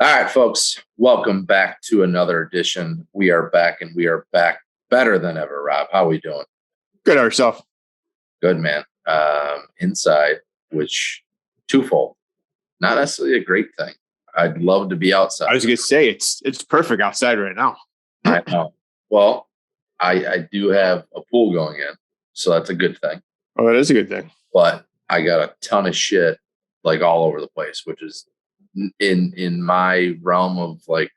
All right, folks, welcome back to another edition. We are back, and we are back better than ever. Rob, how are we doing? Good ourselves. Good, man. Inside, which twofold, not necessarily a great thing. I'd love to be outside. I was going to say it's perfect outside right now. I know. Well, I do have a pool going in, so that's a good thing. Oh, that is a good thing. But I got a ton of shit like all over the place, which is in my realm of like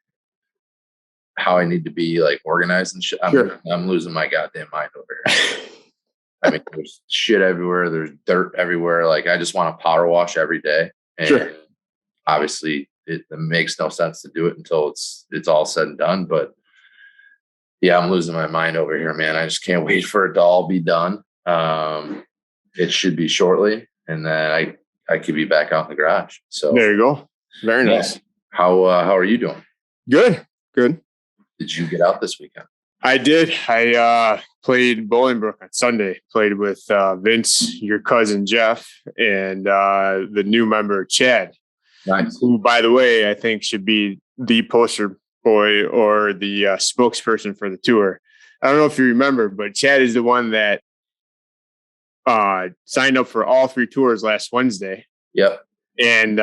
how I need to be like organized and shit. I'm losing my goddamn mind over here. I mean, there's shit everywhere. There's dirt everywhere. Like, I just want to power wash every day. And obviously it makes no sense to do it until it's all said and done. But yeah, I'm losing my mind over here, man. I just can't wait for it to all be done. It should be shortly. And then I could be back out in the garage. So there you go. Very nice. How are you doing? Good. Did you get out this weekend? I did. I played Bolingbrook on Sunday. Played with Vince, your cousin Jeff, and the new member Chad. Nice. Who, by the way, I think should be the poster boy or the spokesperson for the tour. I don't know if you remember, but Chad is the one that signed up for all 3 tours last Wednesday. Yep. And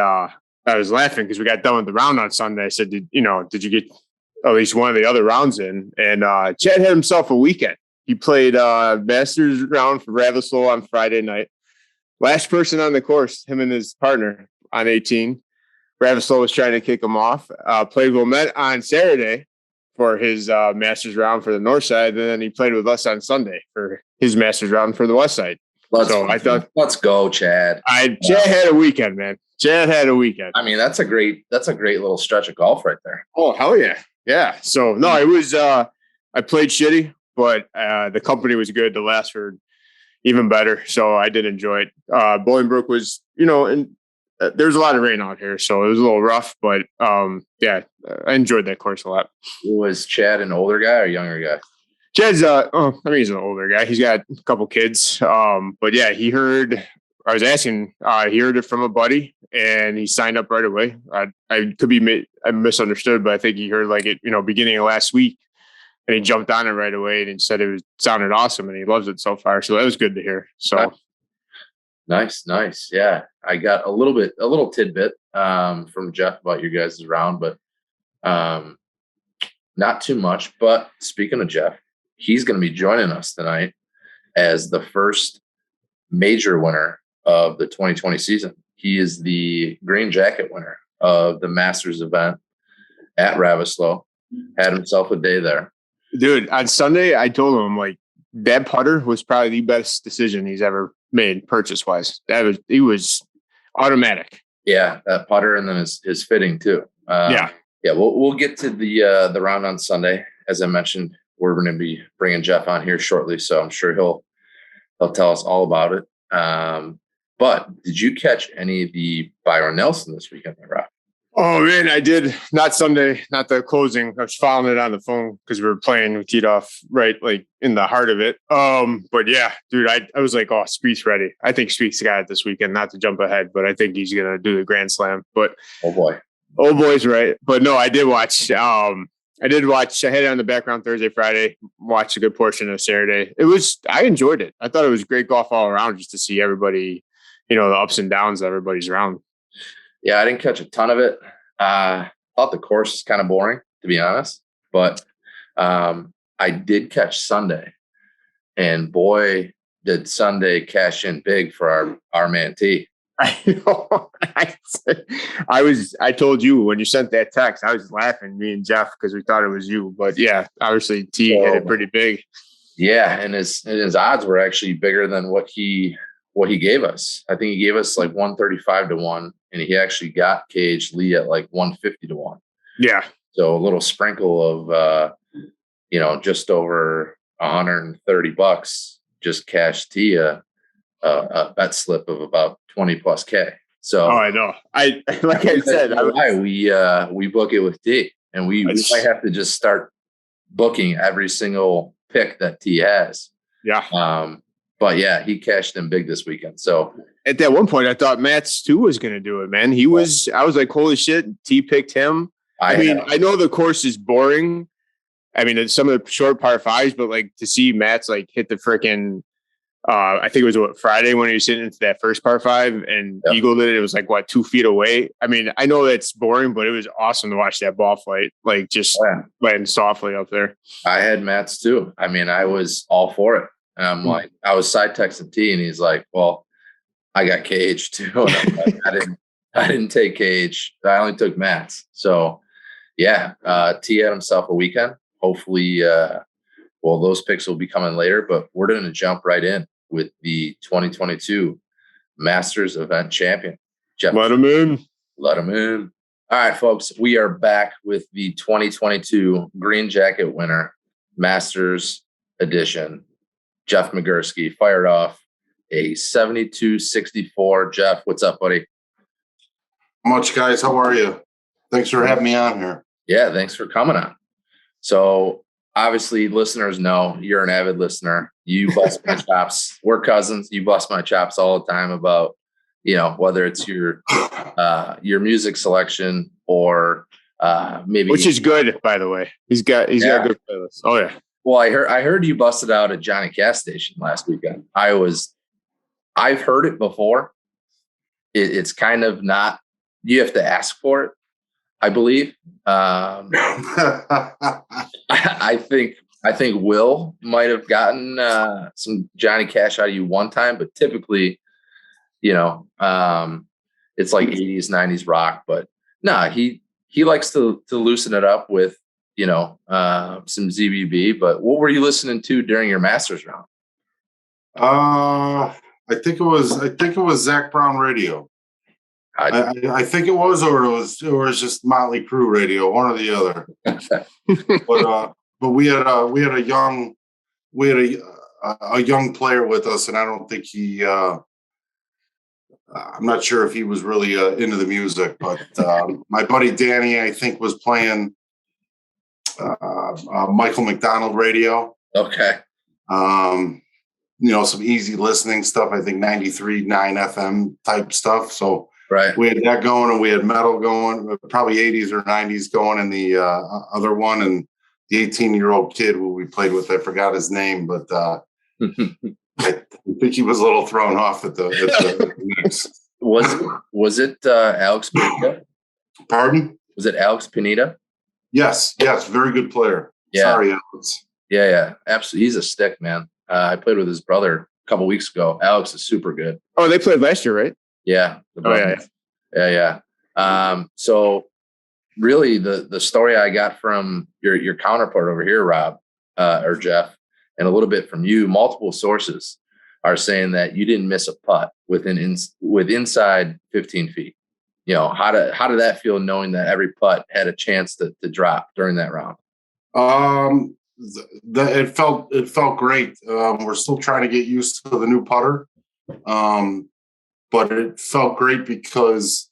I was laughing because we got done with the round on Sunday. I said, did you get at least one of the other rounds in? And Chad had himself a weekend. He played Masters round for Ravisloe on Friday night. Last person on the course, him and his partner on 18. Ravisloe was trying to kick him off. Played Wilmette on Saturday for his Masters round for the north side. And then he played with us on Sunday for his Masters round for the west side. Let's go, Chad. Chad had a weekend, man. Chad had a weekend. I mean, that's a great little stretch of golf right there. Oh, hell yeah. Yeah. So no, it was I played shitty, but the company was good. The laughs were even better. So I did enjoy it. Bolingbrook was, and there's a lot of rain out here, so it was a little rough, but yeah, I enjoyed that course a lot. Was Chad an older guy or younger guy? Chad's he's an older guy. He's got a couple kids. But yeah, he heard it from a buddy and he signed up right away. I misunderstood, but I think he heard like it, beginning of last week, and he jumped on it right away and said sounded awesome and he loves it so far. So that was good to hear. So nice. Yeah. I got a little tidbit from Jeff about your guys' round, but not too much. But speaking of Jeff, he's going to be joining us tonight as the first major winner of the 2020 season. He is the green jacket winner of the Masters event at Ravisloe. Had himself a day there. Dude, on Sunday, I told him, like, that putter was probably the best decision he's ever made purchase-wise. He was automatic. Yeah, that putter and then his fitting too. Yeah, we'll get to the round on Sunday. As I mentioned, we're going to be bringing Jeff on here shortly, so I'm sure he'll tell us all about it. But did you catch any of the Byron Nelson this weekend, Rob? Oh man, I did. Not Sunday, not the closing. I was following it on the phone because we were playing. We teed off right like in the heart of it. But yeah, dude, I was like, oh, Spieth's ready. I think Spieth's got it this weekend. Not to jump ahead, but I think he's gonna do the Grand Slam. But oh boy's right. But no, I did watch. I had it on the background Thursday, Friday. Watched a good portion of Saturday. I enjoyed it. I thought it was great golf all around, just to see everybody, the ups and downs of everybody's round. Yeah, I didn't catch a ton of it. Thought the course was kind of boring, to be honest. But I did catch Sunday, and boy, did Sunday cash in big for our man T. I know. I told you when you sent that text, I was laughing, me and Jeff, because we thought it was you. But yeah, obviously T hit it pretty big. Yeah, and his odds were actually bigger than what he gave us. I think he gave us like 135-1, and he actually got Cage Lee at like 150-1. Yeah. So a little sprinkle of just over $130 just cashed T a bet slip of about 20+ K. So I know. I said, we book it with T, and we might have to just start booking every single pick that T has. Yeah. But yeah, he cashed in big this weekend. So at that one point, I thought Matt's too was going to do it, man. I was like, holy shit, T picked him. I mean, I know the course is boring. I mean, it's some of the short par fives, but like to see Matt's like hit the freaking, I think it was Friday when he was sitting into that first par five and eagled it. It was like 2 feet away. I mean, I know that's boring, but it was awesome to watch that ball flight, like just landing softly up there. I had Matt's too. I mean, I was all for it. And I'm like, I was side texting T, and he's like, well, I got KH too. And I'm like, I didn't take KH. I only took Matt's. So yeah, T had himself a weekend. Hopefully, those picks will be coming later, but we're going to jump right in with the 2022 Masters Event Champion. Jeff, let him in. Let him in. All right, folks, we are back with the 2022 Green Jacket winner, Masters Edition. Jeff Mcgursky fired off a 72-64. Jeff, what's up, buddy? Much, guys. How are you? Thanks for having me on here. Yeah, thanks for coming on. So obviously listeners know you're an avid listener. You bust my chops. We're cousins. You bust my chops all the time about, whether it's your music selection or maybe, which is good, by the way. He's got good playlists. Oh yeah. Well, I heard you busted out at Johnny Cash Station last weekend. I've heard it before. It's kind of not, you have to ask for it, I believe. I think Will might have gotten some Johnny Cash out of you one time, but typically, it's like 80s, 90s rock. But he likes to loosen it up with some ZBB. But what were you listening to during your Masters round? I think it was Zach Brown radio. I think it was, or it was just Motley Crue radio, one or the other. But we had a young player with us, and I don't think I'm not sure if he was really into the music, but my buddy Danny, I think, was playing Michael McDonald radio. Okay. Some easy listening stuff. I think 93.9 FM type stuff. So. Right. We had that going, and we had metal going, probably 80s or 90s going, and the other one, and the 18-year-old kid who we played with, I forgot his name, but I think he was a little thrown off at the mix. Was it Alex Pineda? Pardon? Was it Alex Pineda? Yes, very good player. Yeah. Sorry, Alex. Yeah, absolutely. He's a stick, man. I played with his brother a couple weeks ago. Alex is super good. Oh, they played last year, right? Yeah. Yeah. So really the story I got from your counterpart over here, Rob, or Jeff, and a little bit from you, multiple sources are saying that you didn't miss a putt with inside 15 feet. How did that feel, knowing that every putt had a chance to drop during that round? It felt great. We're still trying to get used to the new putter. But it felt great because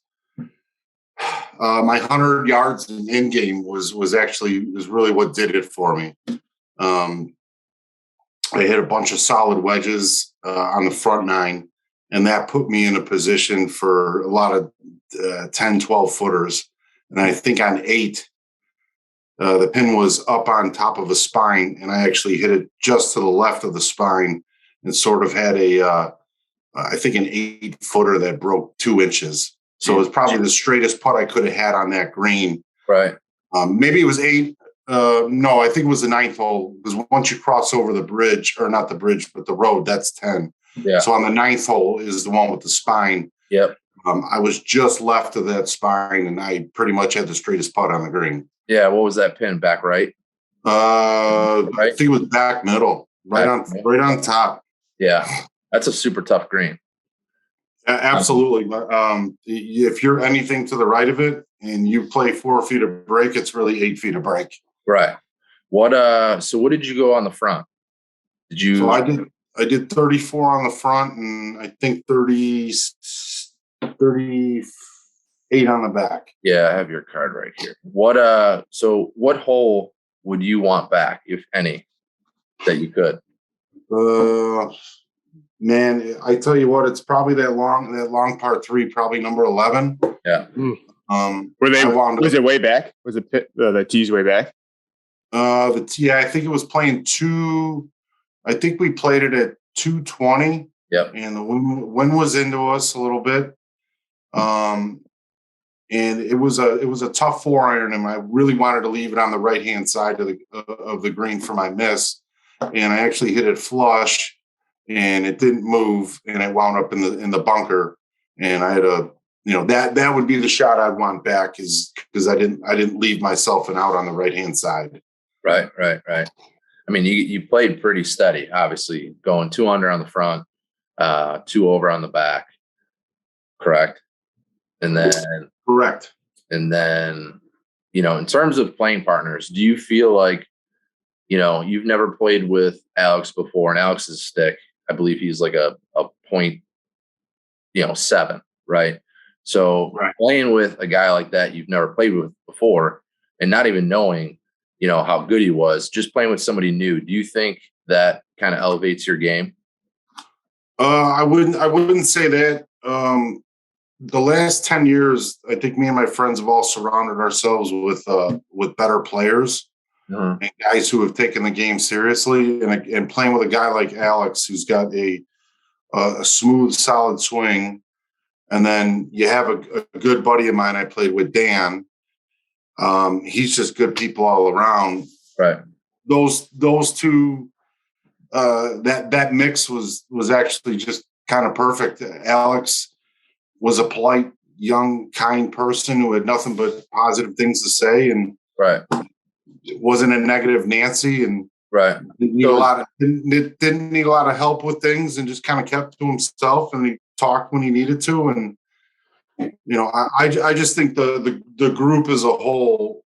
my 100 yards in game was really what did it for me. I hit a bunch of solid wedges on the front nine, and that put me in a position for a lot of 10, 12 footers. And I think on 8, the pin was up on top of a spine, and I actually hit it just to the left of the spine and sort of had I think an 8-footer that broke 2 inches. So it was probably the straightest putt I could have had on that green. Right. Maybe it was 8. No, I think it was the 9th hole, because once you cross over the bridge, or not the bridge, but the road, that's 10. Yeah. So on the 9th hole is the one with the spine. Yep. I was just left of that spine, and I pretty much had the straightest putt on the green. Yeah. What was that pin? Back right? I think it was back middle, right on top. Yeah. That's a super tough green. Absolutely. If you're anything to the right of it and you play 4 feet of break, it's really 8 feet of break. Right. So what did you go on the front? So I did 34 on the front, and I think 38 on the back. Yeah, I have your card right here. What hole would you want back, if any, that you could? Man, I tell you what, it's probably that long par 3, probably number 11. Yeah. Were they? Was it way back? Was it the tees way back? The tee, I think it was playing 2. I think we played it at 220. Yep. And the wind was into us a little bit. And it was a tough 4-iron, and I really wanted to leave it on the right hand side of the green for my miss, and I actually hit it flush, and it didn't move, and I wound up in the bunker, and I had that would be the shot I'd want back, is because I didn't leave myself an out on the right hand side. Right. I mean, you played pretty steady, obviously, going 2 under on the front, 2 over on the back, correct? And then correct. And then, in terms of playing partners, do you feel like, you've never played with Alex before, and Alex's stick, I believe he's like a point, 7, right? So playing with a guy like that you've never played with before, and not even knowing, how good he was, just playing with somebody new, do you think that kind of elevates your game? I wouldn't say that. The last 10 years, I think me and my friends have all surrounded ourselves with better players and guys who have taken the game seriously. And playing with a guy like Alex, who's got a smooth, solid swing, and then you have a good buddy of mine I played with, Dan. He's just good people all around. Right. Those two, that mix was actually just kind of perfect. Alex was a polite, young, kind person who had nothing but positive things to say, and wasn't a negative Nancy, and didn't need a lot of help with things, and just kind of kept to himself, and he talked when he needed to. And I just think the group as a whole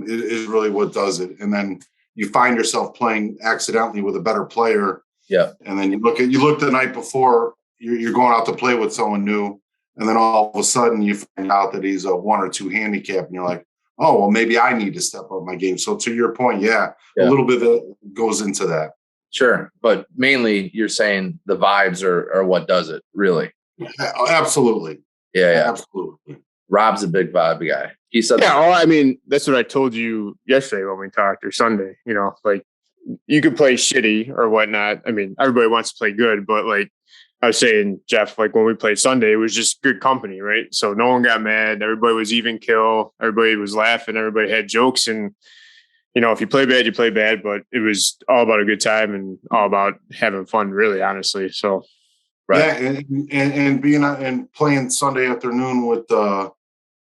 is really what does it. And then you find yourself playing accidentally with a better player, and then you look the night before, you're going out to play with someone new. And then all of a sudden you find out that he's a 1 or 2 handicap, and you're like, oh, well, maybe I need to step up my game. So to your point, a little bit that goes into that. Sure. But mainly you're saying the vibes are what does it, really. Absolutely. Yeah. Absolutely. Rob's a big vibe guy. He said I mean, that's what I told you yesterday when we talked, or Sunday, like you could play shitty or whatnot. I mean, everybody wants to play good, but like I was saying, Jeff, like when we played Sunday, it was just good company, right? So no one got mad. Everybody was even kill. Everybody was laughing. Everybody had jokes. And, if you play bad, you play bad. But it was all about a good time and all about having fun, really, honestly. So, Yeah, and being and playing Sunday afternoon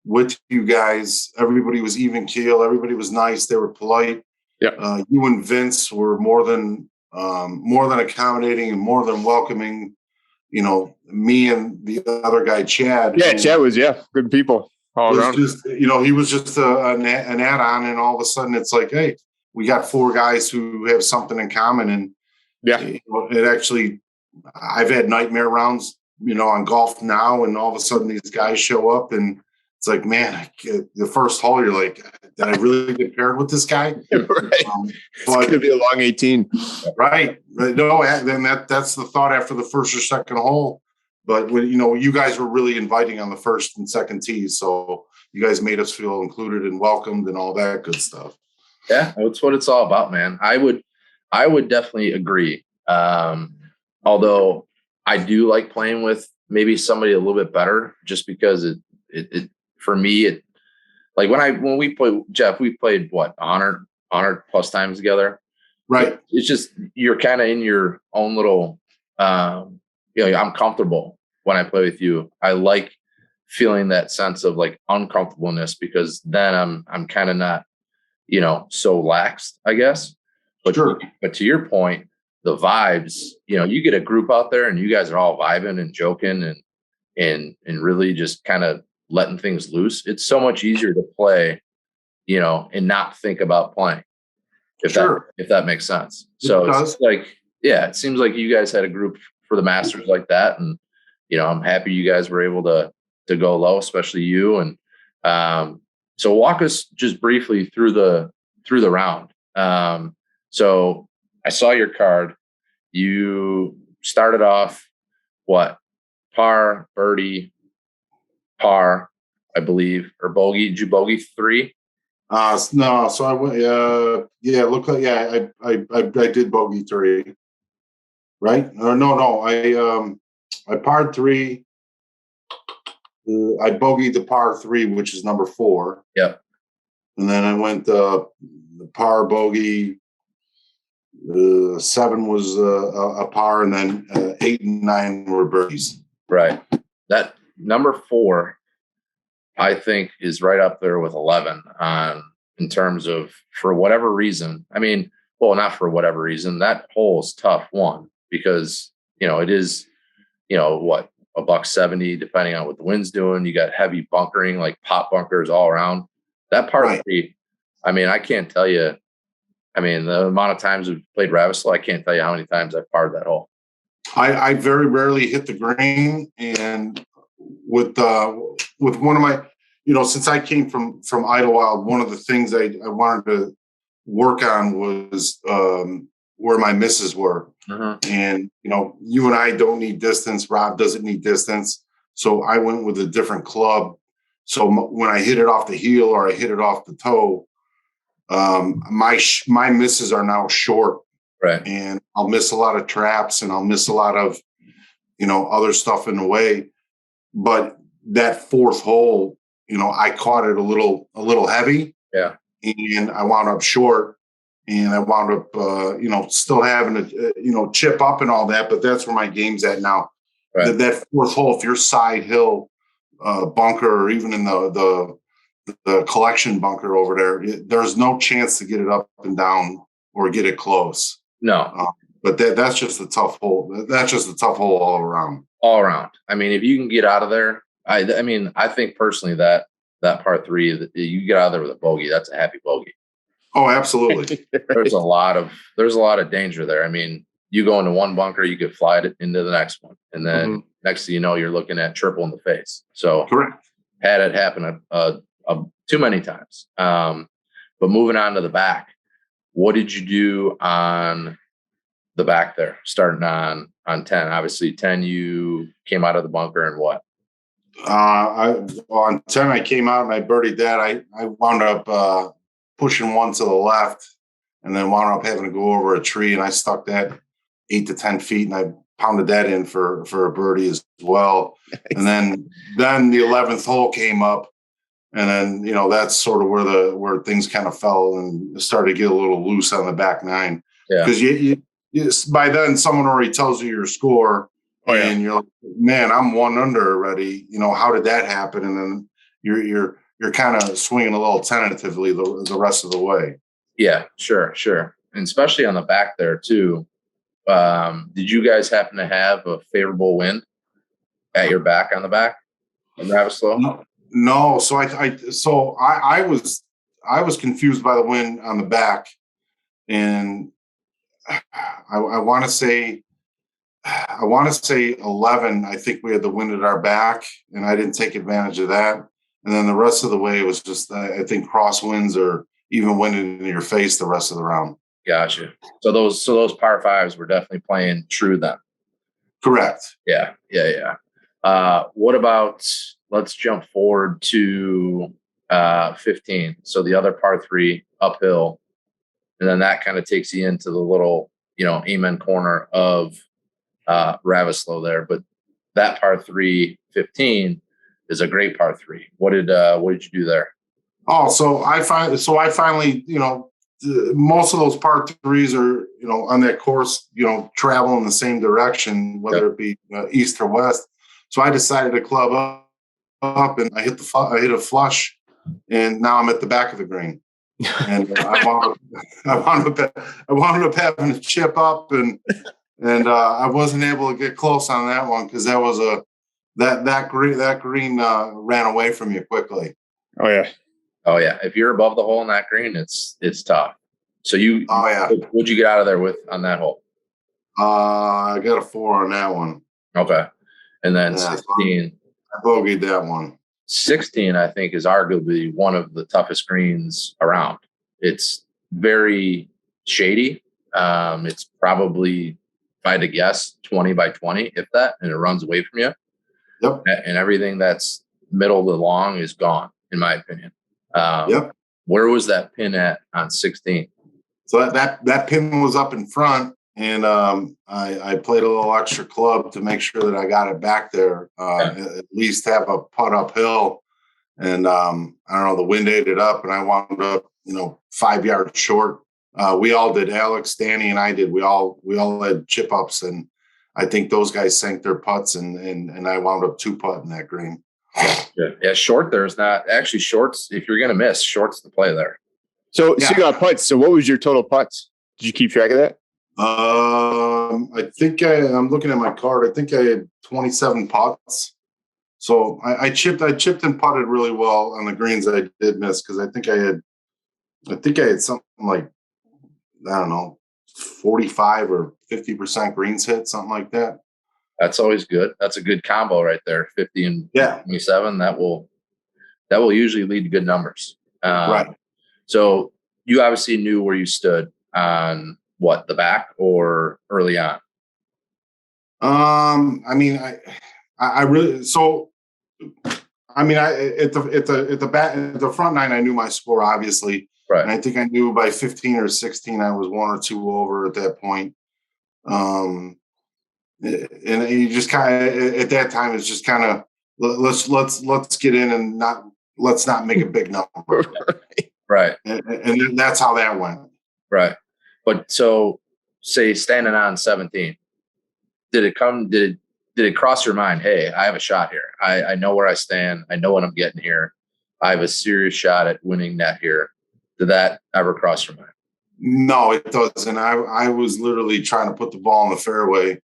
with you guys, everybody was even keel. Everybody was nice. They were polite. Yeah. You and Vince were more than accommodating and more than welcoming. Me and the other guy, Chad. Yeah, Chad was good people all around. He was just an add-on, and all of a sudden it's like, hey, we got 4 guys who have something in common, and it actually. I've had nightmare rounds, on golf now, and all of a sudden these guys show up, and it's like, man, the first hole, you're like, did I really get paired with this guy? Right. It's going to be a long 18. Right. No, then that's the thought after the first or second hole. But when, you guys were really inviting on the first and second tees, so you guys made us feel included and welcomed and all that good stuff. Yeah, that's what it's all about, man. I would definitely agree. Although I do like playing with maybe somebody a little bit better, just because it for me, like when we played, Jeff, we played 100 plus times together. Right. It's just, you're kind of in your own little, I'm comfortable when I play with you. I like feeling that sense of like uncomfortableness, because then I'm kind of not, so laxed, I guess. But to your point, the vibes, you get a group out there and you guys are all vibing and joking and really just kind of letting things loose. It's so much easier to play, and not think about playing. If that makes sense. So it's like, it seems like you guys had a group for the Masters like that. And, I'm happy you guys were able to go low, especially you. And so walk us just briefly through the round. So I saw your card. You started off what? Par, birdie, par, I believe, or bogey. Did you bogey 3? No. So I went. Look like I did bogey 3. Right? Or no. I parred 3. I bogeyed the par 3, which is number 4. Yep. And then I went the par bogey. 7 was a par, and then 8 and 9 were birdies. Right. That number 4, I think, is right up there with 11 in terms of, for whatever reason. I mean, well, not for whatever reason. That hole is tough, one, because, it is, what, $170, depending on what the wind's doing. You got heavy bunkering, like pop bunkers all around. That par 3, I mean, I can't tell you. I mean, the amount of times we've played Ravisloe, I can't tell you how many times I've parred that hole. I very rarely hit the green, and with one of my, since I came from Idlewild, one of the things I wanted to work on was where my misses were. Mm-hmm. And you and I don't need distance. Rob doesn't need distance, so I went with a different club. So when I hit it off the heel or I hit it off the toe, my misses are now short. Right. And I'll miss a lot of traps, and I'll miss a lot of, other stuff in the way. But that 4th hole, I caught it a little heavy. Yeah. And I wound up short, and I wound up, still having to, chip up and all that. But that's where my game's at now. Right. That 4th hole, if you're side hill bunker, or even in the collection bunker over there, there's no chance to get it up and down or get it close. No, but that's just a tough hole. That's just a tough hole all around. All around. I mean, if you can get out of there, I mean, I think personally that par 3, you get out of there with a bogey, that's a happy bogey. Oh, absolutely. There's a lot of danger there. I mean, you go into one bunker, you could fly it into the next one, and then next thing you know, you're looking at triple in the face. So correct. Had it happen too many times. But moving on to the back. What did you do on the back there, starting on 10? Obviously, 10, you came out of the bunker and what? On 10, I came out and I birdied that. I wound up pushing one to the left, and then wound up having to go over a tree, and I stuck that 8 to 10 feet, and I pounded that in for a birdie as well. And then the 11th hole came up. And then, that's sort of where things kind of fell and started to get a little loose on the back 9. Yeah. Because you by then someone already tells you your score. Oh, yeah. And you're like, man, I'm 1 under already. How did that happen? And then you're kind of swinging a little tentatively the rest of the way. Yeah, sure. And especially on the back there too. Did you guys happen to have a favorable wind at your back on the back in Ravisloe? No, so I was confused by the wind on the back, and I want to say 11. I think we had the wind at our back, and I didn't take advantage of that. And then the rest of the way it was just I think crosswinds or even wind in your face the rest of the round. Gotcha. So those par 5s were definitely playing true then. Correct. Yeah. What about? Let's jump forward to 15. So the other par 3 uphill, and then that kind of takes you into the little, amen corner of Ravisloe there. But that par 3, 15, is a great par 3. What did you do there? Oh, so I finally, most of those par 3s are, on that course, travel in the same direction, whether it be east or west. So I decided to club up, and I hit a flush, and now I'm at the back of the green. And I wound up having to chip up, and I wasn't able to get close on that one because that was that green ran away from you quickly. Oh yeah. If you're above the hole in that green, it's tough. So what'd you get out of there with on that hole? I got a 4 on that one. Okay. And then 16. I bogeyed that one. 16, I think, is arguably one of the toughest greens around. It's very shady. It's probably I had to guess, 20 by 20, if that, and it runs away from you. Yep. And everything that's middle to long is gone, in my opinion. Yep. Where was that pin at on 16? So that pin was up in front, and I played a little extra club to make sure that I got it back there, at least have a putt uphill. And I don't know, the wind ate it up, and I wound up, 5 yards short. We all did. Alex, Danny, and I did. We all had chip ups, and I think those guys sank their putts, and I wound up 2-putting that green. Yeah, short. There's not actually shorts. If you're gonna miss, shorts to play there. So you got putts. So what was your total putts? Did you keep track of that? I think I'm looking at my card. I think I had 27 putts. So I chipped and putted really well on the greens I did miss, because I think I had something like, I don't know, 45 or 50% greens hit, something like that. That's always good. That's a good combo right there. 50 and 27. That will usually lead to good numbers. Right. So you obviously knew where you stood on the back or early on. I mean, I really, so, I mean, at the front nine, I knew my score, obviously. Right. And I think I knew by 15 or 16, I was 1 or 2 over at that point. And you just kind of, at that time, it's just kind of, let's get in and let's not make a big number. Right. And that's how that went. Right. But so say standing on 17, did it cross your mind, hey, I have a shot here. I know where I stand. I know what I'm getting here. I have a serious shot at winning net here. Did that ever cross your mind? No, it doesn't. I was literally trying to put the ball in the fairway.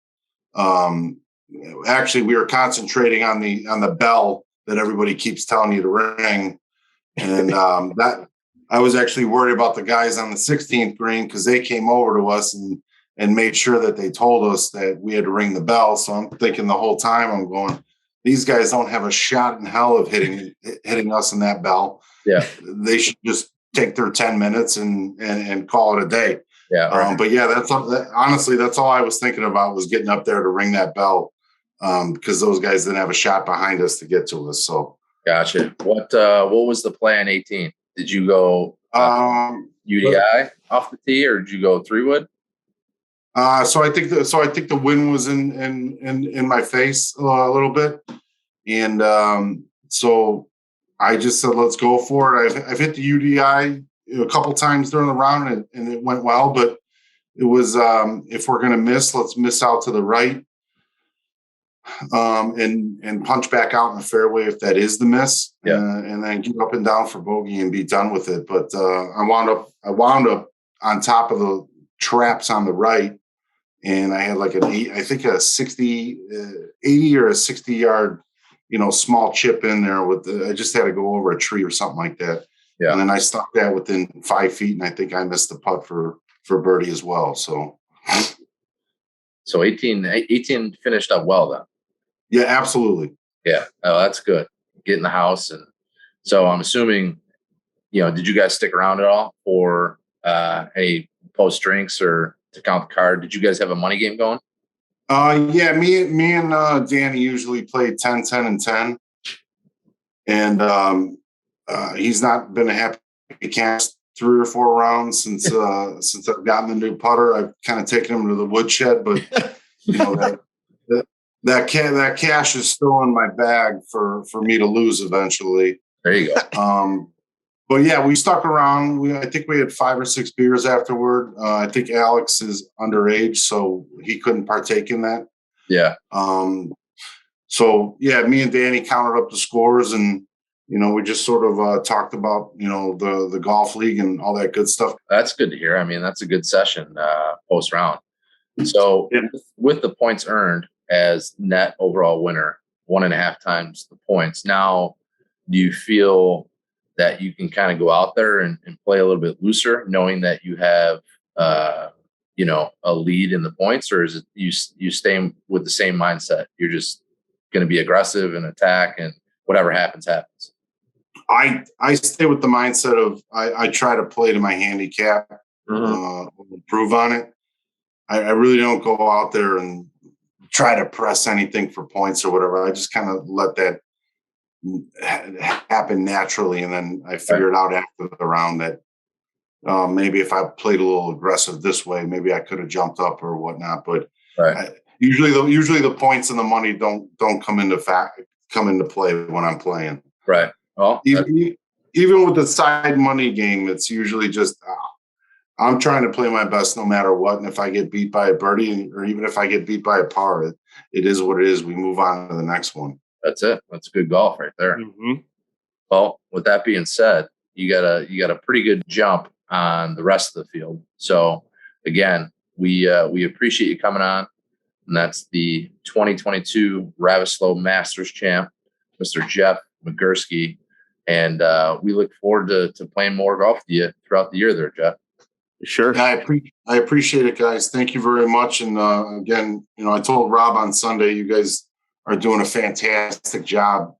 Actually, we were concentrating on the bell that everybody keeps telling you to ring. And that I was actually worried about the guys on the 16th green, because they came over to us and made sure that they told us that we had to ring the bell. So I'm thinking the whole time, I'm going, these guys don't have a shot in hell of hitting us in that bell. Yeah. They should just take their 10 minutes and call it a day. Yeah. Right. But yeah, honestly, that's all I was thinking about, was getting up there to ring that bell, because those guys didn't have a shot behind us to get to us. So. Gotcha. What was the play on 18? Did you go UDI off the tee, or did you go 3-wood? So I think the wind was in my face a little bit, and so I just said, let's go for it. I've hit the UDI a couple times during the round, and it went well, but it was, if we're going to miss, let's miss out to the right, and punch back out in the fairway if that is the miss, and then get up and down for bogey and be done with it. But I wound up on top of the traps on the right, and I had like I think a 80 or a 60 yard, small chip in there I just had to go over a tree or something like that. Yeah. And then I stuck that within 5 feet, and I think I missed the putt for birdie as well. So 18 finished up well then. Yeah, absolutely. Yeah. Oh, that's good. Get in the house. And so I'm assuming, did you guys stick around at all for any post drinks or to count the card? Did you guys have a money game going? Yeah, me and Danny usually play 10, 10, and 10. And he's not been a happy cast 3 or 4 rounds since I've gotten the new putter. I've kind of taken him to the woodshed, but that cash is still in my bag for me to lose eventually. There you go. But yeah, we stuck around. I think we had 5 or 6 beers afterward. I think Alex is underage, so he couldn't partake in that. Yeah. So yeah, me and Danny counted up the scores, and we just sort of talked about the golf league and all that good stuff. That's good to hear. I mean, that's a good session post round. So with the points earned as net overall winner, 1.5 times the points. Now, do you feel that you can kind of go out there and play a little bit looser, knowing that you have, a lead in the points, or is it you stay with the same mindset? You're just going to be aggressive and attack, and whatever happens, happens. I stay with the mindset of I try to play to my handicap, improve on it. I really don't go out there and try to press anything for points or whatever. I just kind of let that happen naturally, and then I figured out after the round that maybe if I played a little aggressive this way, maybe I could have jumped up or whatnot. But usually the points and the money don't come into play when I'm playing. Right. Well, even with the side money game, it's usually just I'm trying to play my best no matter what. And if I get beat by a birdie, or even if I get beat by a par, it is what it is. We move on to the next one. That's it. That's good golf right there. Mm-hmm. Well, with that being said, you got a pretty good jump on the rest of the field. So again, we appreciate you coming on, and that's the 2022 Ravisloe Masters champ, Mr. Jeff Mcgursky, and we look forward to playing more golf with you throughout the year there, Jeff. Sure. Yeah, I appreciate it, guys. Thank you very much. And again, I told Rob on Sunday, you guys are doing a fantastic job.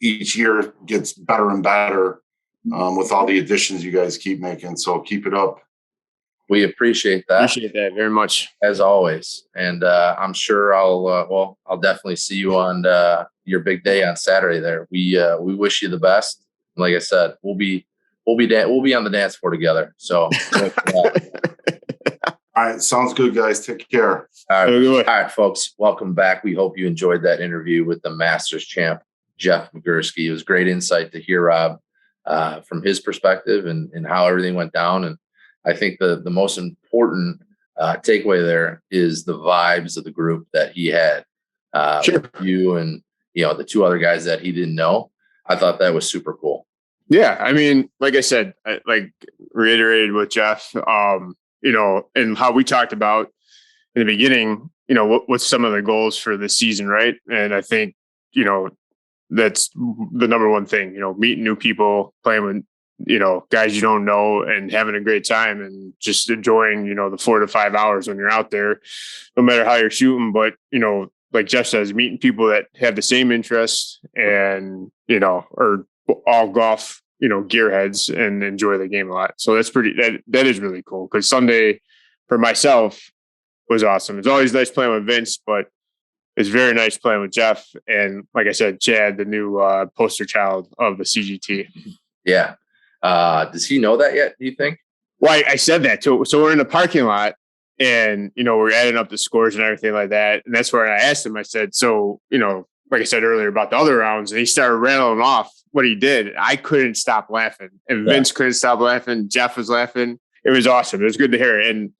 Each year gets better and better with all the additions you guys keep making. So keep it up. We appreciate that. Appreciate that very much, as always. And I'm sure I'll definitely see you on your big day on Saturday. There, we wish you the best. Like I said, we'll be on the dance floor together. So, all right, sounds good, guys. Take care. All right, folks. Welcome back. We hope you enjoyed that interview with the Masters champ, Jeff Mcgursky. It was great insight to hear Rob from his perspective and how everything went down. And I think the most important takeaway there is the vibes of the group that he had. Sure. You and the two other guys that he didn't know. I thought that was super cool. Yeah, I mean, like I said, reiterated with Jeff, and how we talked about in the beginning, what's some of the goals for the season, right? And I think, that's the number one thing, meeting new people, playing with, guys you don't know, and having a great time and just enjoying, the 4 to 5 hours when you're out there, no matter how you're shooting. But, like Jeff says, meeting people that have the same interests and, are all golf, gearheads and enjoy the game a lot. So that's that is really cool, because Sunday for myself was awesome. It's always nice playing with Vince, but it's very nice playing with Jeff. And like I said, Chad, the new poster child of the CGT. Yeah. Does he know that yet, do you think? Well, I said that too. So we're in the parking lot and, we're adding up the scores and everything like that. And that's where I asked him, I said, so, like I said earlier about the other rounds, and he started rattling off what he did. I couldn't stop laughing, and Vince couldn't stop laughing. Jeff was laughing. It was awesome. It was good to hear. And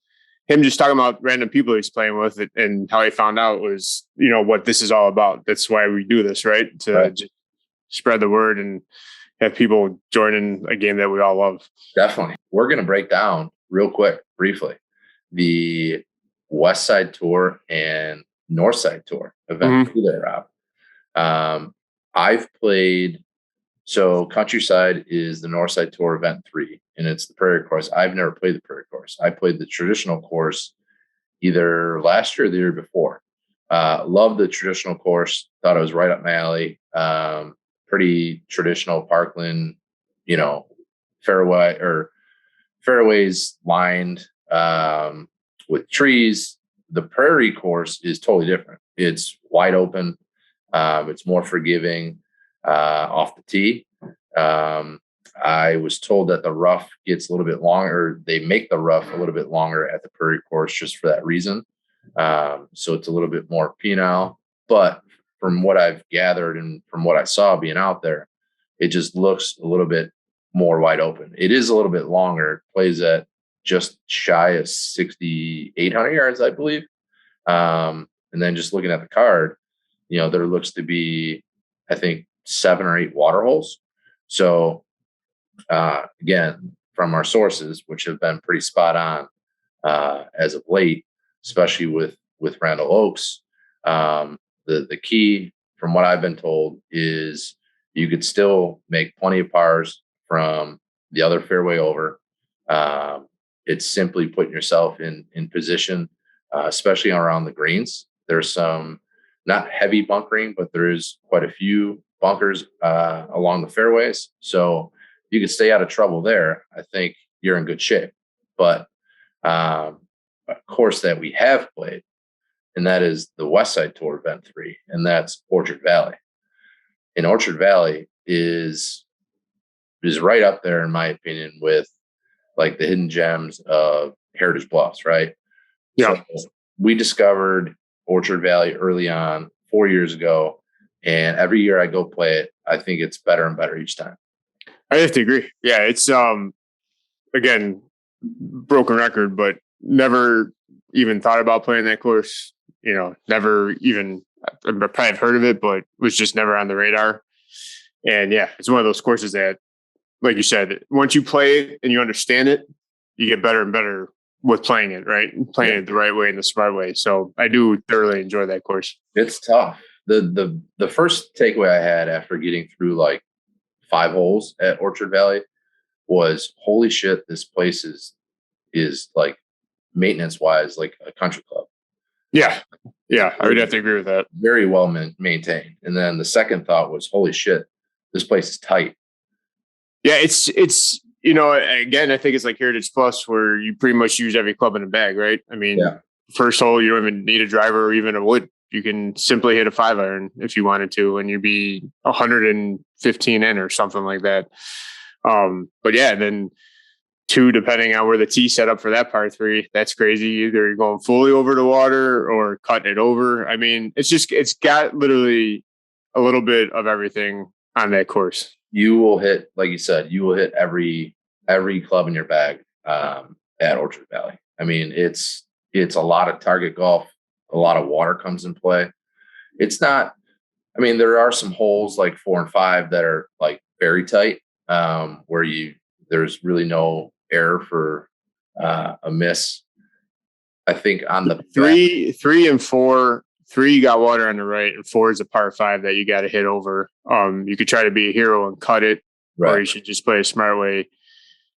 him just talking about random people he's playing with and how he found out was, what this is all about. That's why we do this, right? To just spread the word and have people join in a game that we all love. Definitely. We're going to break down real quick, briefly, the West Side Tour and North Side Tour event there, Rob. I've played, so Countryside is the North Side Tour event 3, and it's the Prairie course. I've never played the Prairie course. I played the traditional course either last year or the year before. Loved the traditional course. Thought it was right up my alley. Pretty traditional Parkland, fairways lined with trees. The Prairie course is totally different. It's wide open. It's more forgiving off the tee. I was told that the rough gets a little bit longer. They make the rough a little bit longer at the Prairie course just for that reason. So it's a little bit more penile. But from what I've gathered and from what I saw being out there, it just looks a little bit more wide open. It is a little bit longer. It plays at just shy of 6,800 yards, I believe. And then just looking at the card, there looks to be, I think, 7 or 8 water holes. So, again, from our sources, which have been pretty spot on as of late, especially with Randall Oaks, the key, from what I've been told, is you could still make plenty of pars from the other fairway over. It's simply putting yourself in position, especially around the greens. There's some not heavy bunkering, but there is quite a few bunkers along the fairways. So you can stay out of trouble there. I think you're in good shape. But a course that we have played, and that is the West Side Tour Event 3, and that's Orchard Valley. And Orchard Valley is right up there, in my opinion, with like the hidden gems of Heritage Bluffs, right? Yeah. So we discovered Orchard Valley early on 4 years ago, and every year I go play it, I think it's better and better each time. I have to agree. Yeah, it's again, broken record, but never even thought about playing that course. You know, never even, I probably have heard of it, but was just never on the radar. And yeah, it's one of those courses that, like you said, once you play it and you understand it, you get better and better with playing it, right? Playing it the right way and the smart way. So I do thoroughly enjoy that course. It's tough. The first takeaway I had after getting through like 5 holes at Orchard Valley was, holy shit, this place is like maintenance wise like a country club. Yeah, I would have to agree with that. Very well maintained. And then the second thought was, holy shit, this place is tight. Yeah, it's you know, again, I think it's like Heritage Plus, where you pretty much use every club in a bag, right? I mean, first hole, you don't even need a driver or even a wood. You can simply hit a 5-iron if you wanted to, and you'd be 115 in or something like that. But yeah, then 2, depending on where the tee set up for that par 3, that's crazy. Either you're going fully over the water or cutting it over. I mean, it's got literally a little bit of everything on that course. You will hit, like you said, you will hit every club in your bag at Orchard Valley. I mean, it's a lot of target golf. A lot of water comes in play. It's not, I mean, there are some holes like 4 and 5 that are like very tight, where there's really no air for a miss. I think on the 3 and 4, 3 you got water on the right, and 4 is a par 5 that you got to hit over. You could try to be a hero and cut it, or you should just play a smart way.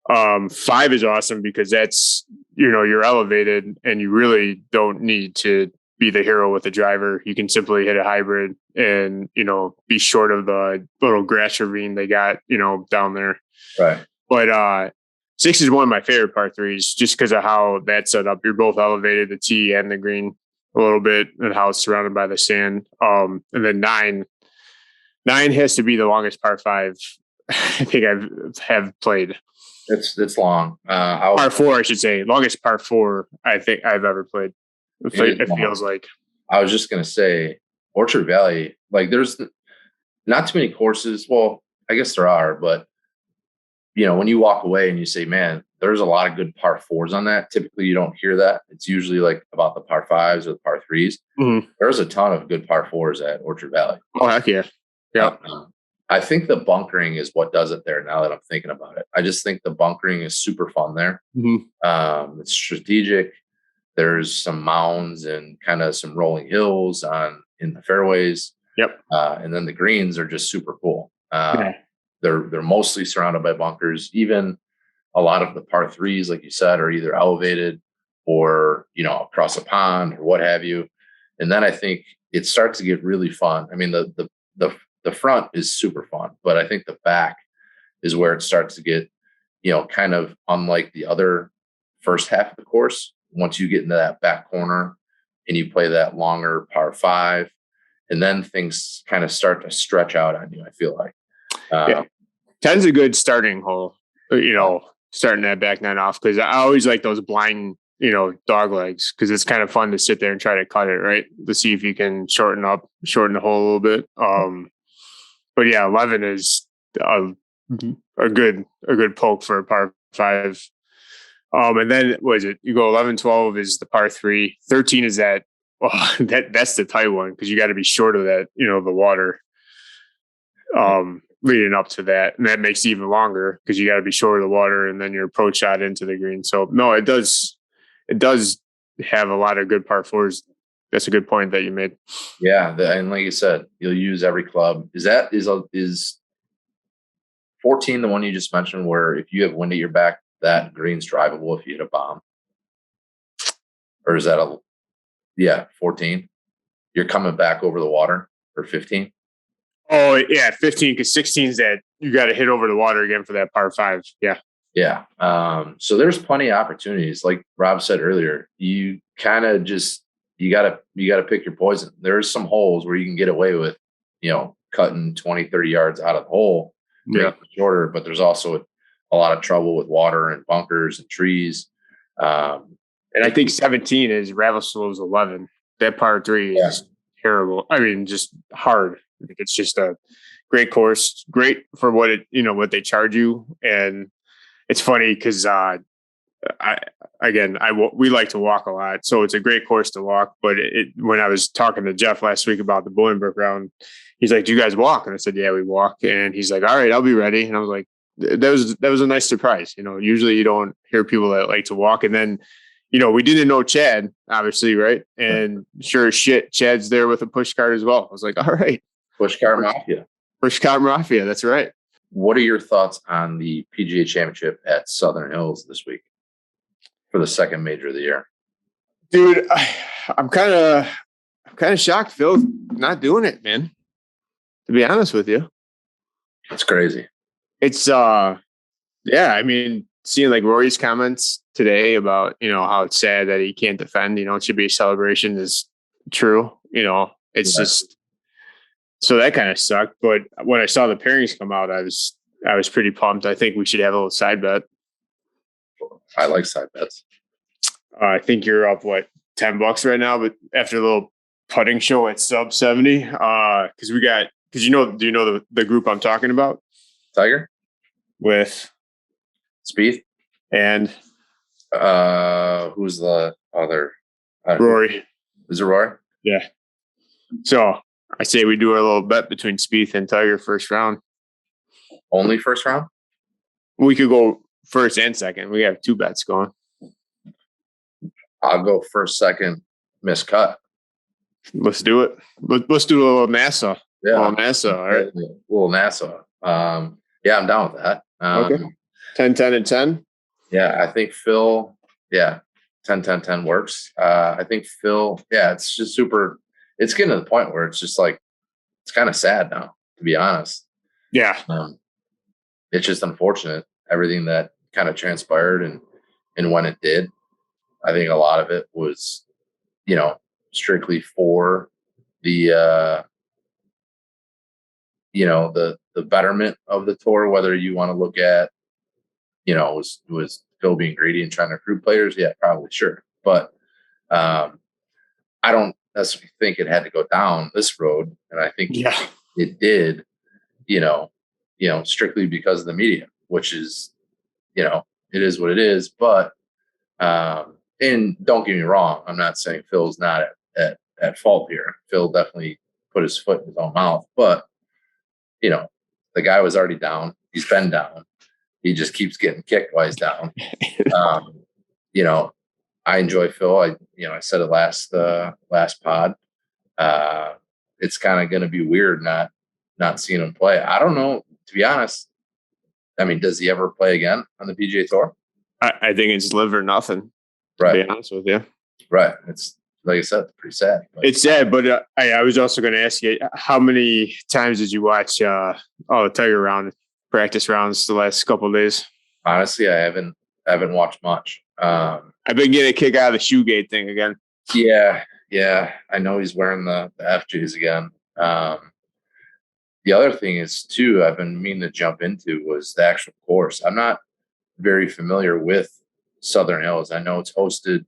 5 is awesome because that's, you know, you're elevated and you really don't need to be the hero with the driver. You can simply hit a hybrid and, you know, be short of the little grass ravine they got, you know, down there. Right. But 6 is one of my favorite par 3s just because of how that's set up. You're both elevated, the tee and the green a little bit, and how it's surrounded by the sand. And then 9 has to be the longest par 5 I think have played. It's long. Par 4, I should say. Longest par 4 I think I've ever played. It feels like. I was just going to say, Orchard Valley, like there's not too many courses. Well, I guess there are, but you know, when you walk away and you say, man, there's a lot of good par 4s on that. Typically you don't hear that. It's usually like about the par 5s or the par 3s. Mm-hmm. There's a ton of good par 4s at Orchard Valley. Oh, heck yeah. Yeah. I think the bunkering is what does it there now that I'm thinking about it. I just think the bunkering is super fun there. Mm-hmm. It's strategic. There's some mounds and kind of some rolling hills in the fairways. Yep. And then the greens are just super cool. They're mostly surrounded by bunkers. Even a lot of the par 3s, like you said, are either elevated or, you know, across a pond or what have you. And then I think it starts to get really fun. I mean, the front is super fun, but I think the back is where it starts to get, you know, kind of unlike the other first half of the course. Once you get into that back corner and you play that longer par 5, and then things kind of start to stretch out on you, I feel like. 10's a good starting hole, you know, starting that back 9 off, because I always like those blind, you know, dog legs, because it's kind of fun to sit there and try to cut it, right? To see if you can shorten the hole a little bit. But yeah, 11 is a good poke for a par 5. And then what is it? You go 11, 12 is the par 3. 13 is that's the tight one, because you got to be short of that, you know, the water leading up to that. And that makes it even longer because you got to be short of the water and then your approach shot into the green. So no, it does have a lot of good par 4s. That's a good point that you made. Yeah. And like you said, you'll use every club. Is 14 the one you just mentioned, where if you have wind at your back, that green's drivable if you hit a bomb? Or is that 14? You're coming back over the water, or 15? Oh yeah, 15, because 16 is that you got to hit over the water again for that par 5. Yeah. Yeah. So there's plenty of opportunities. Like Rob said earlier, you kind of just you gotta pick your poison. There's some holes where you can get away with, cutting 20, 30 yards out of the hole, make it shorter, but there's also a lot of trouble with water and bunkers and trees. And I think 17 is Ravisloe's 11. That par 3 is terrible. I mean, just hard. It's just a great course, great for what what they charge you. And it's funny because we like to walk a lot, so it's a great course to walk. But when I was talking to Jeff last week about the Bolingbrook round, he's like, "Do you guys walk?" And I said, "Yeah, we walk." And he's like, "All right, I'll be ready." And I was like, "That was a nice surprise." Usually you don't hear people that like to walk. And then, we didn't know Chad, obviously, right? And sure as shit, Chad's there with a push cart as well. I was like, "All right, push cart mafia." Push cart mafia. That's right. What are your thoughts on the PGA Championship at Southern Hills this week for the second major of the year? Dude, I'm kind of shocked Phil's not doing it, man. To be honest with you. It's crazy. It's I mean, seeing like Rory's comments today about, how it's sad that he can't defend, it should be a celebration is true. It's just so that kind of sucked. But when I saw the pairings come out, I was pretty pumped. I think we should have a little side bet. I like side bets. I think you're up $10 right now, but after a little putting show at sub 70, because do you know the group I'm talking about? Tiger with Spieth and who's the other? Rory. Is it Rory? Yeah. So I say we do our little bet between Spieth and Tiger first round. Only first round? We could go first and second. We have 2 bets going. I'll go first, second, miscut. Let's do it. Let's do a little NASA. Yeah. A little NASA. All right. A little NASA. Yeah, I'm down with that. Okay. 10, 10, and 10. Yeah, I think Phil, 10, 10, 10 works. I think Phil, it's just super. It's getting to the point where it's just like, it's kind of sad now, to be honest. Yeah. It's just unfortunate, everything that kind of transpired and when it did. I think a lot of it was, strictly for the, the betterment of the tour, whether you want to look at, was Phil being greedy and trying to recruit players? Yeah, probably, sure. But I don't necessarily think it had to go down this road. And I think it did, strictly because of the media, which is, it is what it is. But, and don't get me wrong, I'm not saying Phil's not at fault here. Phil definitely put his foot in his own mouth. But, the guy was already down. He's been down. He just keeps getting kicked while he's down. I enjoy Phil. I said it last pod. It's kind of going to be weird not seeing him play. I don't know, to be honest. I mean, does he ever play again on the PGA Tour? I think it's live or nothing. Right. To be honest with you. Right. It's like I said, pretty sad. It's sad, but I was also going to ask you, how many times did you watch the Tiger practice rounds the last couple of days? Honestly, I haven't watched much. I've been getting a kick out of the shoegate thing again. Yeah. I know he's wearing the FJs again. The other thing is too, I've been meaning to jump into was the actual course. I'm not very familiar with Southern Hills. I know it's hosted,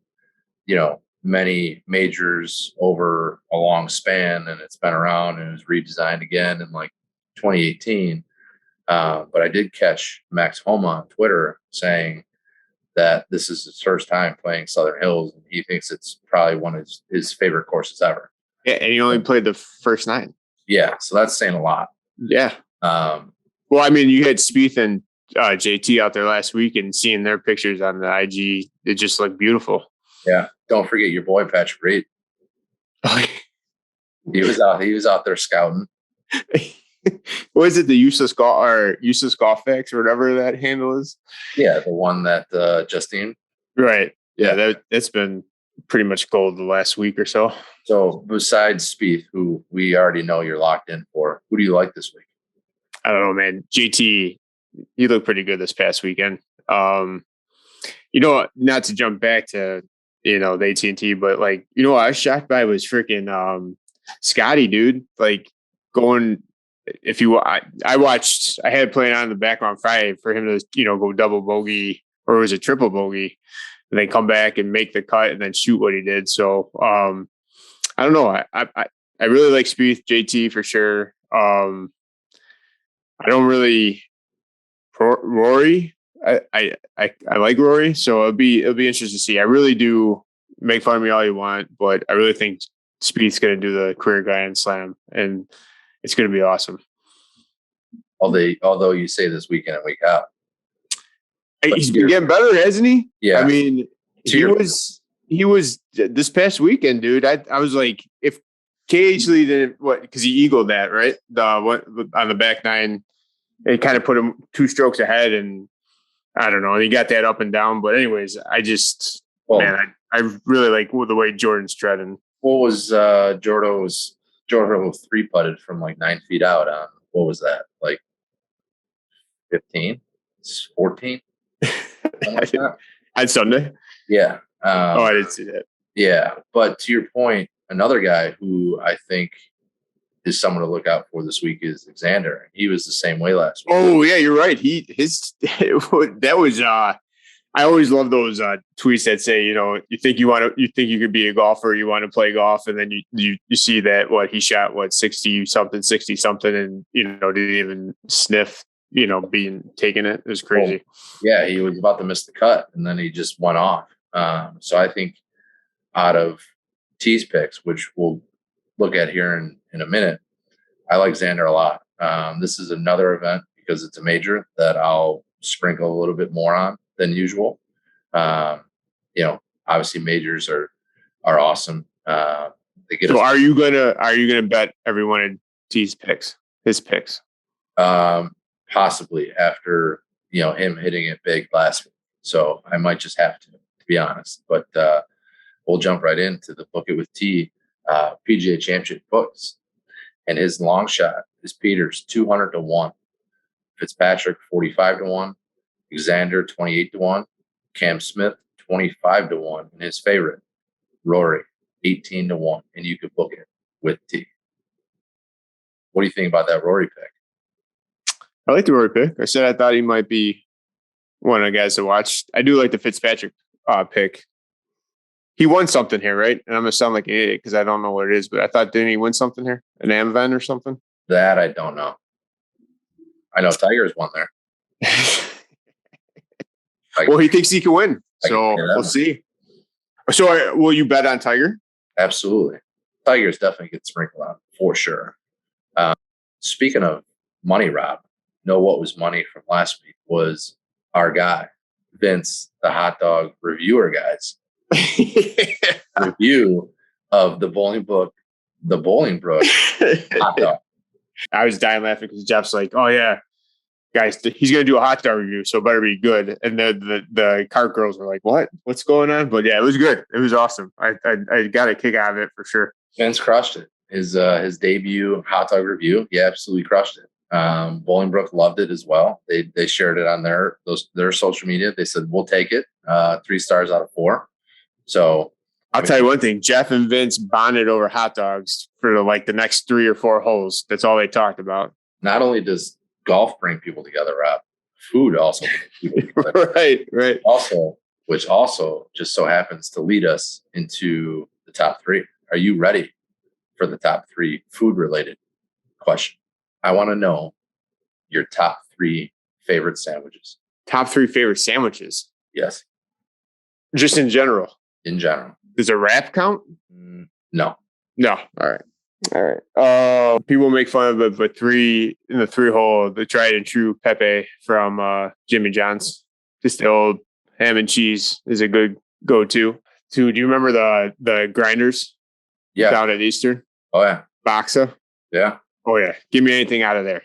many majors over a long span, and it's been around and it was redesigned again in like 2018. But I did catch Max Homa on Twitter saying that this is his first time playing Southern Hills, and he thinks it's probably one of his favorite courses ever. Yeah, and he only played the first 9. Yeah, so that's saying a lot. Yeah. Well, I mean, you had Spieth and JT out there last week, and seeing their pictures on the IG, it just looked beautiful. Yeah. Don't forget your boy Patrick Reed. He was out there scouting. What is it? The useless golf facts or whatever that handle is. Yeah, the one that Justine. Right. Yeah, that's been pretty much gold the last week or so. So besides Spieth, who we already know you're locked in for, who do you like this week? I don't know, man. JT, he looked pretty good this past weekend. Not to jump back to, the AT&T, but like, what I was shocked by was freaking Scotty, dude. Like going, I had it playing on in the background Friday for him to, go double bogey, or was it triple bogey, and then come back and make the cut and then shoot what he did. So I don't know. I really like Spieth, JT for sure. I don't really Rory. I like Rory, so it'll be interesting to see. I really do. Make fun of me all you want, but I really think Spieth's going to do the career Grand Slam, and it's going to be awesome. Although you say this week in and week out, he's been getting better, hasn't he? Yeah. I mean, he was this past weekend, dude. I was like, if KH Lee didn't because he eagled that, right? On the back nine, it kind of put him 2 strokes ahead, and I don't know. And he got that up and down, but anyways, I really like the way Jordan's treading. What was Jordan was 3-putted from like 9 feet out on what was that, like 15, 14? Like on Sunday. Yeah. I didn't see that. Yeah, but to your point, another guy who I think is someone to look out for this week is Xander. He was the same way last week. Oh yeah, you're right. That was I always love those tweets that say, you think you could be a golfer, you want to play golf, and then you see that he shot 60 something, and didn't even sniff, being taken it. It was crazy. Yeah, he was about to miss the cut, and then he just went off. So I think out of T's picks, which we'll look at here in a minute, I like Xander a lot. This is another event because it's a major that I'll sprinkle a little bit more on than usual. Obviously majors are awesome. So are you gonna bet every one of T's picks, his picks? Possibly after him hitting it big last week. So I might just have to be honest. But we'll jump right into the Book It with T PGA Championship books. And his long shot is Peters 200-1, Fitzpatrick 45-1, Xander 28-1, Cam Smith 25-1, and his favorite Rory 18-1. And you could book it with T. What do you think about that Rory pick? I like the Rory pick. I said I thought he might be one of the guys to watch. I do like the Fitzpatrick pick. He won something here, right? And I'm going to sound like an idiot because I don't know what it is, but didn't he win something here? An AM event or something? That I don't know. I know Tiger's won there. Well, he thinks he can win. So we'll see. So will you bet on Tiger? Absolutely. Tiger's definitely gets sprinkled on for sure. Speaking of money, Rob, what was money from last week was our guy, Vince, the hot dog reviewer guys. Review of the Bolingbrook hot dog. I was dying laughing because Jeff's like, "Oh yeah, guys, he's gonna do a hot dog review, so it better be good." And the cart girls were like, "What's going on?" But yeah, it was good. It was awesome. I got a kick out of it for sure. Vince crushed it. His debut hot dog review, he absolutely crushed it. Bolingbrook loved it as well. They shared it on their social media. They said, "We'll take it." 3 stars out of 4. So I'll tell you one thing: Jeff and Vince bonded over hot dogs for the next 3 or 4 holes. That's all they talked about. Not only does golf bring people together, Rob, food also brings people together. Right. Which also just so happens to lead us into the top 3. Are you ready for the top 3 food-related question? I want to know your top 3 favorite sandwiches. Top 3 favorite sandwiches? Yes. Just in general? In general. Does a wrap count? No. All right. People make fun of it, but 3 in the 3-hole, the tried and true Pepe from Jimmy John's. Just the old ham and cheese is a good go-to. Do you remember the grinders? Yeah. Down at Eastern? Oh, yeah. Boxa? Yeah. Oh, yeah. Give me anything out of there.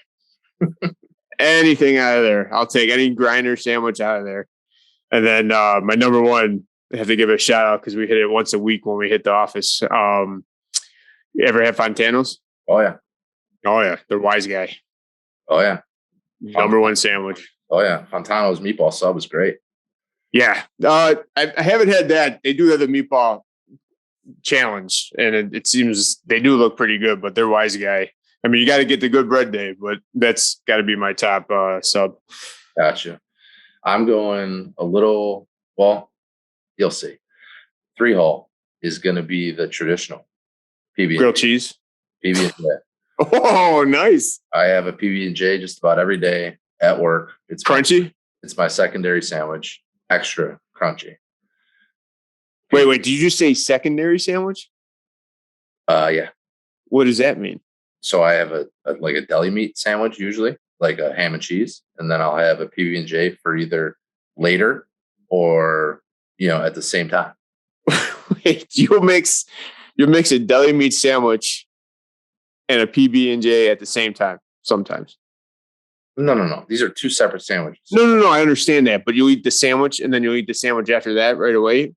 Anything out of there. I'll take any grinder sandwich out of there. And then my number 1, I have to give it a shout out because we hit it once a week when we hit the office. You ever have Fontanos? Oh, yeah. Oh, yeah. The wise guy. Oh, yeah. Number 1 sandwich. Oh yeah, Fontano's meatball sub is great. Yeah, I haven't had that. They do have the meatball challenge, and it seems they do look pretty good. But they're Wise Guy. I mean, you got to get the good bread day, but that's got to be my top sub. Gotcha. I'm going a little. Well, you'll see. 3-hole is going to be the traditional PB Grilled cheese. PB&J. Oh, nice. I have a PB&J just about every day at work. It's crunchy. It's my secondary sandwich, extra crunchy. Wait. Did you just say secondary sandwich? Yeah. What does that mean? So I have a deli meat sandwich usually, like a ham and cheese, and then I'll have a PB&J for either later or at the same time. Wait, you'll mix a deli meat sandwich and a PB&J at the same time sometimes. No. These are two separate sandwiches. No. I understand that, but you'll eat the sandwich and then you'll eat the sandwich after that right away.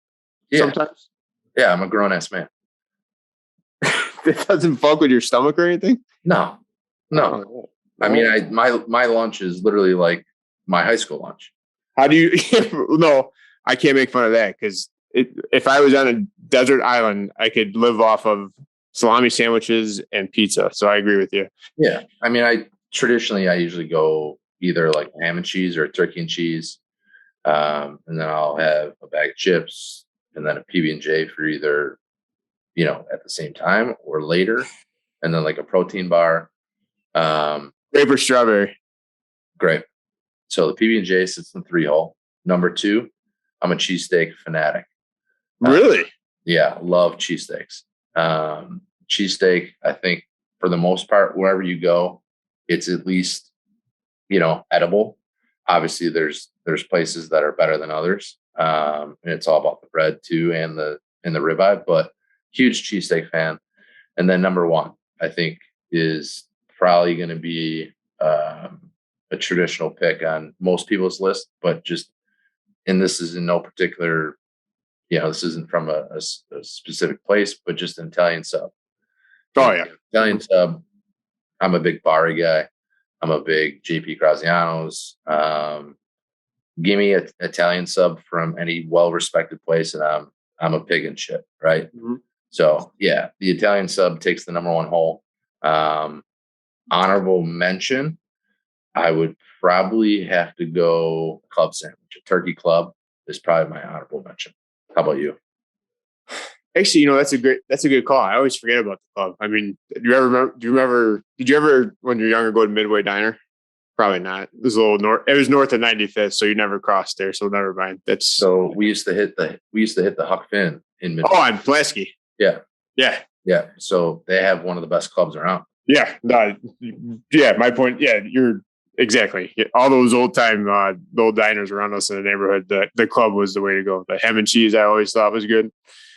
Yeah. Sometimes. Yeah, I'm a grown ass man. That doesn't fuck with your stomach or anything? No. Oh. I mean, my lunch is literally like my high school lunch. How do you? No, I can't make fun of that because if I was on a desert island, I could live off of salami sandwiches and pizza. So I agree with you. Yeah, I mean, I usually go either like ham and cheese or turkey and cheese, and then I'll have a bag of chips and then a PB&J for either at the same time or later, and then like a protein bar. Grape or strawberry? Grape. So the PB&J sits in 3-hole. Number 2, I'm a cheesesteak fanatic. Really? Yeah, love cheesesteaks. Cheesesteak, I think for the most part, wherever you go, it's at least, edible. Obviously there's places that are better than others. And it's all about the bread too and the ribeye, but huge cheesesteak fan. And then number 1, I think, is probably going to be a traditional pick on most people's list, but and this is in no particular, this isn't from a specific place, but just an Italian sub. Oh yeah. Italian sub. I'm a big Bari guy. I'm a big JP Graziano's. Give me an Italian sub from any well-respected place, and I'm a pig in shit, right? Mm-hmm. So yeah, the Italian sub takes the number 1 hole. Honorable mention, I would probably have to go club sandwich. A turkey club is probably my honorable mention. How about you? Actually, that's a good call. I always forget about the club. I mean, did you ever when you're younger go to Midway Diner? Probably not. It was a little north. It was north of 95th, so you never crossed there. So never mind. So we used to hit the Huck Finn in Midway. Oh, I'm Pulaski. Yeah. Yeah. So they have one of the best clubs around. Yeah. No, yeah. My point. Yeah, you're exactly. All those old time old diners around us in the neighborhood. The club was the way to go. The ham and cheese I always thought was good.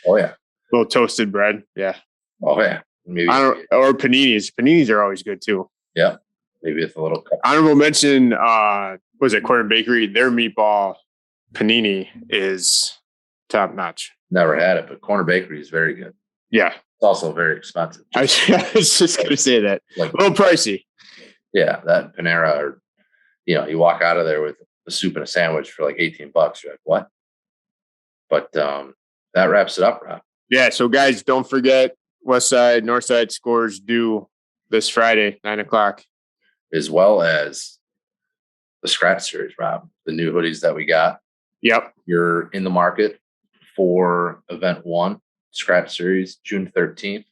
Oh yeah. Little toasted bread. Yeah. Oh yeah. Maybe or paninis. Paninis are always good too. Yeah. Maybe it's a little cut. Honorable mention. Was it Corner Bakery? Their meatball panini is top notch. Never had it, but Corner Bakery is very good. Yeah. It's also very expensive. I was just going to say that. Like, a little pricey. Yeah, that Panera, or you walk out of there with a soup and a sandwich for like $18. You're like, what? But that wraps it up, Rob. Yeah. So guys, don't forget West Side, North Side scores due this Friday, 9:00. As well as the Scratch Series, Rob. The new hoodies that we got. Yep. You're in the market for Event 1, Scratch Series, June 13th.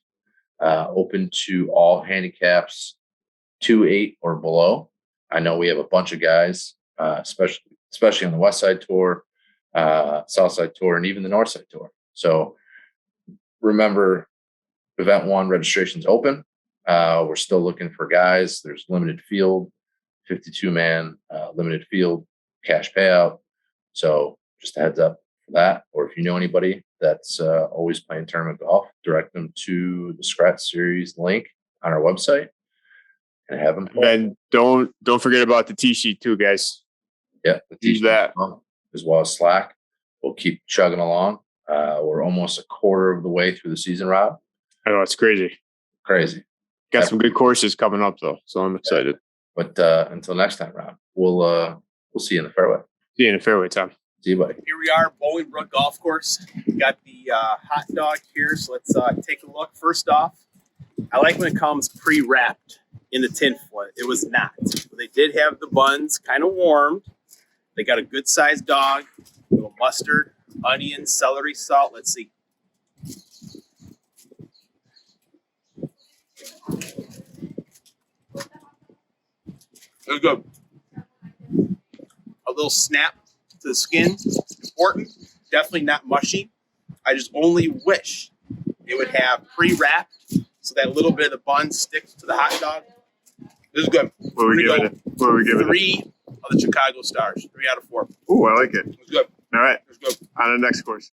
Open to all handicaps 2-8 or below. I know we have a bunch of guys, especially on the West Side Tour, South Side Tour, and even the North Side Tour. So remember, Event 1 registration's open. We're still looking for guys. There's limited field, 52-man limited field, cash payout. So just a heads up for that. Or if you know anybody that's always playing tournament golf, direct them to the Scratch Series link on our website and have them play. And don't forget about the tee sheet too, guys. Yeah, the tee sheet that as well as Slack. We'll keep chugging along. We're almost a quarter of the way through the season, Rob. I know, it's crazy. Got some good courses coming up though, so I'm excited. But until next time, Rob, we'll We'll see you in the fairway. See you in the fairway, Tom. See you, buddy. Here we are, Bolingbrook Golf Course. We got the hot dog here, so let's take a look. First off, I like when it comes pre-wrapped in the tinfoil. It was not. They did have the buns kind of warmed. They got a good-sized dog, a little mustard, onion, celery, salt. Let's see. It was good. A little snap to the skin, important. Definitely not mushy. I just only wish it would have pre-wrapped so that little bit of the bun sticks to the hot dog. This is good. What are we giving it? What are we giving it? 3 of the Chicago Stars. 3 out of 4. Ooh, I like it. It was good. All right. It was good. On the next course.